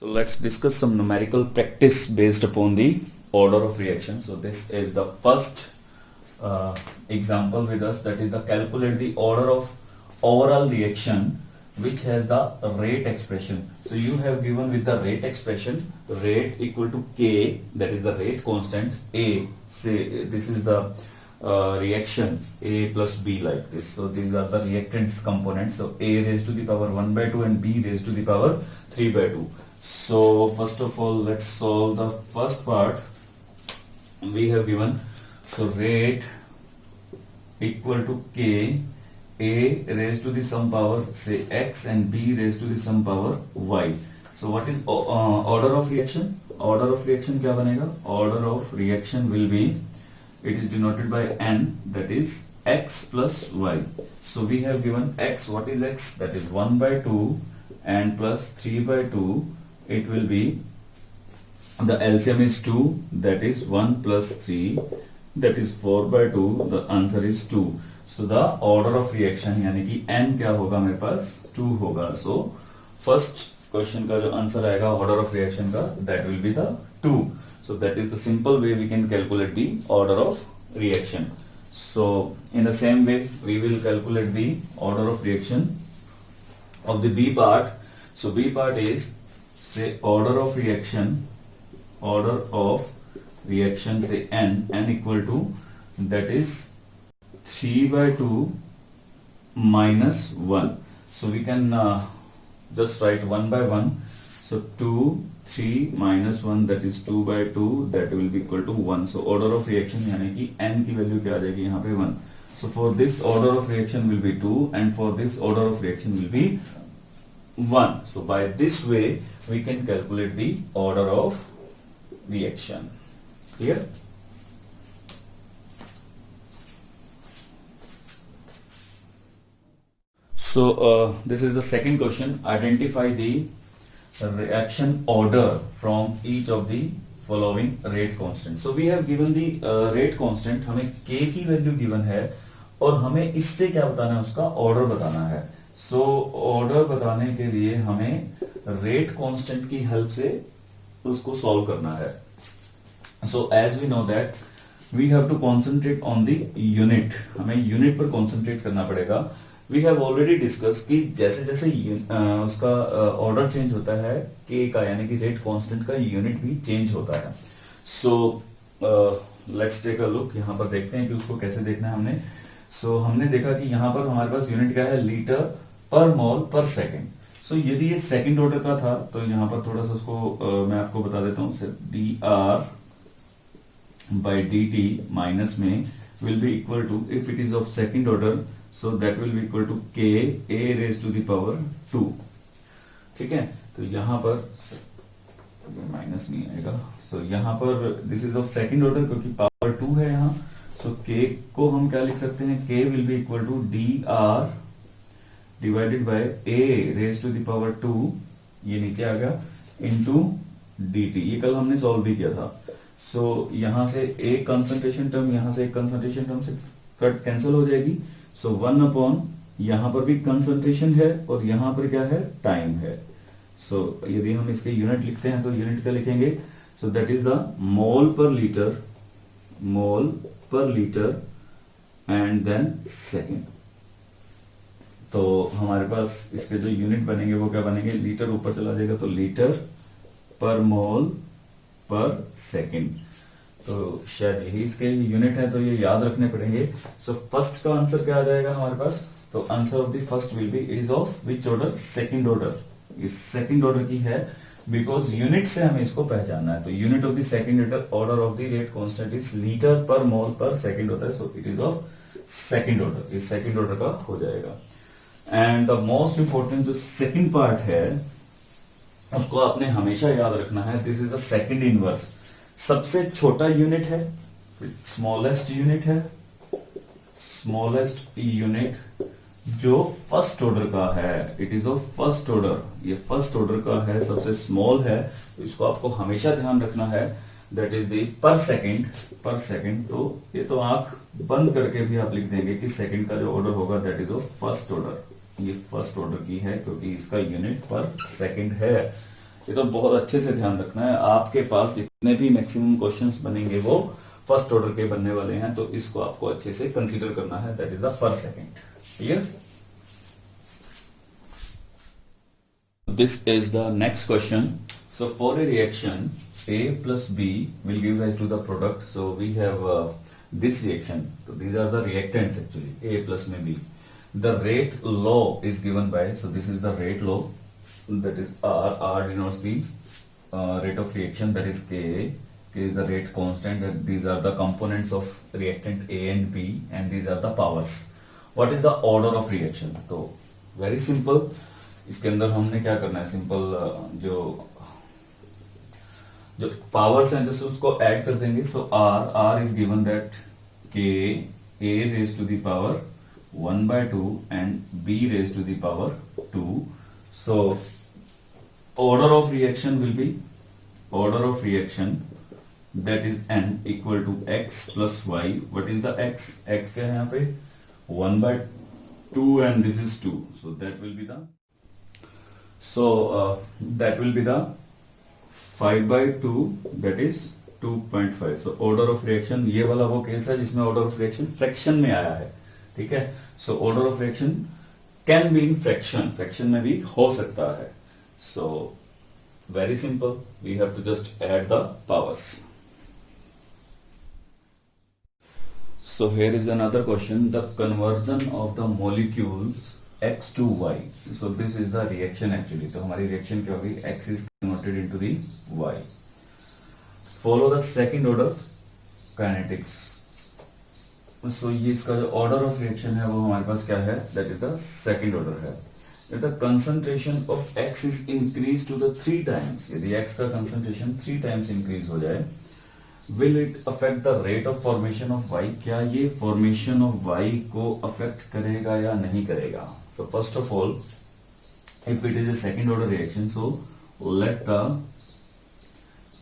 So let's discuss some numerical practice based upon the order of reaction. So this is the first example with us, that is the calculate the order of overall reaction which has the rate expression. So you have given with the rate expression, rate equal to K, that is the rate constant, A, say this is the reaction A plus B like this. So these are the reactants components. So A raised to the power 1 by 2 and B raised to the power 3 by 2. So first of all, let's solve the first part. We have given, so rate equal to K, A raised to the some power say X and B raised to the some power Y. So what is order of reaction? Order of reaction क्या बनेगा? Order of reaction will be, it is denoted by N, that is X plus Y. So we have given X, what is X? That is 1 by 2 and plus 3 by 2. It will be, the LCM is 2, that is 1 plus 3, that is 4 by 2, the answer is 2. So the order of reaction यानी कि N क्या होगा मेरे पास 2 होगा. So first question का जो answer आएगा order of reaction का, that will be the 2. So that is the simple way we can calculate the order of reaction. So in the same way we will calculate the order of reaction of the B part. So B part is, say order of reaction say N equal to, that is 3 by 2 minus 1. So we can just write 1 by 1. So 2, 3 minus 1, that is 2 by 2, that will be equal to 1. So order of reaction यानी कि N की value क्या आ जाएगी यहाँ पे 1. So for this order of reaction will be 2 and for this order of reaction will be 1. So by this way we can calculate the order of reaction. Clear? So this is the second question. Identify the reaction order from each of the following rate constant. So we have given the rate constant, हमें K की value given है और हमें इससे क्या बताना है, उसका ऑर्डर बताना है. सो ऑर्डर बताने के लिए हमें रेट कांस्टेंट की हेल्प से उसको सॉल्व करना है. So as we know that we have to concentrate on the unit, हमें यूनिट पर कॉन्सेंट्रेट करना पड़ेगा. वी हैव ऑलरेडी डिस्कस कि जैसे जैसे उसका ऑर्डर चेंज होता है के का, यानी कि रेट कांस्टेंट का यूनिट भी चेंज होता है. So let's take a look. यहाँ पर देखते हैं कि उसको कैसे देखना है हमने. सो हमने देखा कि यहाँ पर हमारे पास यूनिट क्या है, लीटर पर मोल पर सेकेंड. सो यदि ये सेकेंड ऑर्डर का था तो यहाँ पर थोड़ा सा उसको मैं आपको बता देता हूँ. D R by D T minus में will be equal to, if it is of second order, so that will be equal to K A raise to the power 2. ठीक है, तो यहाँ पर माइनस नहीं आएगा. सो यहाँ पर this is of second order क्योंकि पावर 2 है यहाँ. सो के को हम क्या लिख सकते हैं, k will be equal to d r divided by a raise to the power 2, ये नीचे आ गया, इनटू डी टी. ये कल हमने सॉल्व भी किया था. सो यहां से एक कंसंट्रेशन टर्म, यहां से एक कंसंट्रेशन टर्म से कट कैंसिल हो जाएगी. सो 1 अपॉन, यहां पर भी कंसंट्रेशन है और यहां पर क्या है, टाइम है. सो यदि हम इसके यूनिट लिखते हैं तो यूनिट क्या लिखेंगे, so that is the mole पर लीटर एंड देन सेकेंड. तो हमारे पास इसके जो यूनिट बनेंगे वो क्या बनेंगे, लीटर ऊपर चला जाएगा तो लीटर पर मोल पर सेकेंड. तो शायद यही इसके यूनिट है, तो ये याद रखने पड़ेंगे. सो फर्स्ट का आंसर क्या आ जाएगा हमारे पास, तो answer of the first will be, it is of which order, second order. ये सेकंड ऑर्डर की है बिकॉज यूनिट से हमें इसको पहचानना है. तो unit of the second order of the rate constant is litre पर मोल पर सेकंड होता है. So it is of second order, ये सेकंड ऑर्डर का हो जाएगा. एंड द मोस्ट इंपॉर्टेंट जो सेकंड पार्ट है उसको आपने हमेशा याद रखना है. This is the second inverse. सबसे छोटा यूनिट है, स्मॉलेस्ट यूनिट है, स्मॉलेस्ट यूनिट जो फर्स्ट ऑर्डर का है, it is of first order. ये फर्स्ट ऑर्डर का है, सबसे स्मॉल है, तो इसको आपको हमेशा ध्यान रखना है. दैट इज द पर सेकंड. तो ये तो आंख बंद करके भी आप लिख देंगे कि सेकंड का जो ऑर्डर होगा that is of first order. ये फर्स्ट ऑर्डर की है क्योंकि इसका यूनिट पर सेकंड है. ये तो बहुत अच्छे से ध्यान रखना है, आपके पास जितने भी मैक्सिमम क्वेश्चंस बनेंगे वो फर्स्ट ऑर्डर के बनने वाले हैं, तो इसको आपको अच्छे से कंसीडर करना है, दैट इज द पर second. Clear? This is the next question. So for a reaction, A plus B will give rise to the product. So we have this reaction. So these are the reactants actually. A plus में B. The rate law is given by. So this is the rate law. That is R. R denotes the rate of reaction. That is K. K is the rate constant. And these are the components of reactant A and B. And these are the powers. What is the order of reaction? So very simple. इसके अंदर हमने क्या करना है, simple जो जो powers हैं जैसे उसको ऐड कर देंगे। So R, R is given that K A raise to the power 1/2 and B raise to the power 2। So order of reaction will be, order of reaction that is N equal to X plus Y. What is the X? X क्या है यहाँ पे? 1/2 and this is 2, so that will be the that will be the 5/2, that is 2.5। so order of reaction, ये वाला वो case है जिसमें order of reaction fraction में आया है, ठीक है। so order of reaction can be in fraction, fraction में भी हो सकता है। so very simple, we have to just add the powers। so here is another question, the conversion of the molecules x to y। so this is the reaction actually। तो हमारी reaction क्या होगी? x is converted into the y। follow the second order kinetics। so ये इसका जो order of reaction है वो हमारे पास क्या है? that is the second order है। if the concentration of x is increased to the 3 times, यदि x का concentration 3 times increase हो जाए, will it affect the rate of formation of y? क्या ये formation of y को affect करेगा या नहीं करेगा? So first of all, if it is a second order reaction, so let the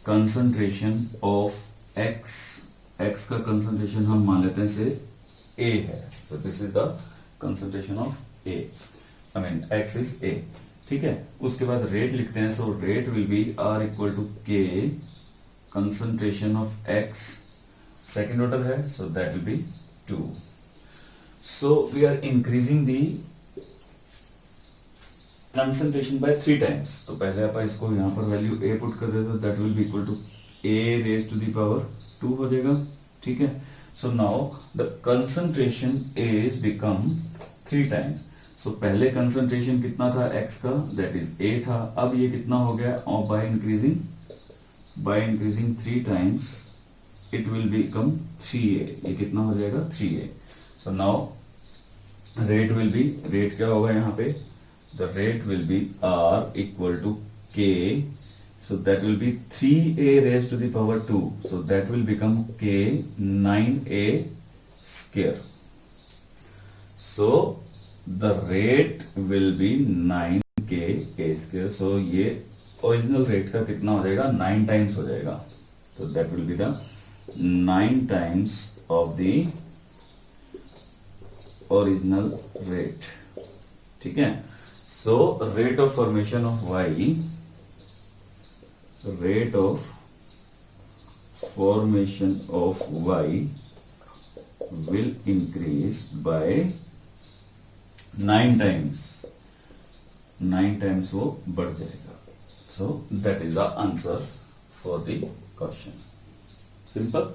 concentration of x, x का concentration हम मान लेते हैं से A है। So this is the concentration of A, I mean x is A, ठीक है। उसके बाद rate लिखते हैं, so rate will be R equal to K concentration of x, second order है, so that will be 2। so we are increasing the concentration by 3 times। तो पहले आप इसको यहाँ पर वैल्यू a पुट कर देते, that will be equal to a raise to the power 2 हो जाएगा, ठीक है। So now the concentration is become 3 times. So पहले कंसंट्रेशन कितना था x का? दैट इज a था। अब ये कितना हो गया? और by increasing 3 times it will become 3a। ये कितना हो जाएगा? 3a। So now rate will be, rate क्या होगा यहाँ पे? the rate will be R equal to K, so that will be 3a raised to the power 2, so that will become K 9a square। so the rate will be 9k a square। so ये original rate का कितना हो जाएगा? 9 times हो जाएगा, so that will be the 9 times of the original rate, ठीक है। so rate of formation of y, rate of formation of y will increase by 9 times, 9 times वो बढ़ जाएगा। so that is the answer for the question, simple।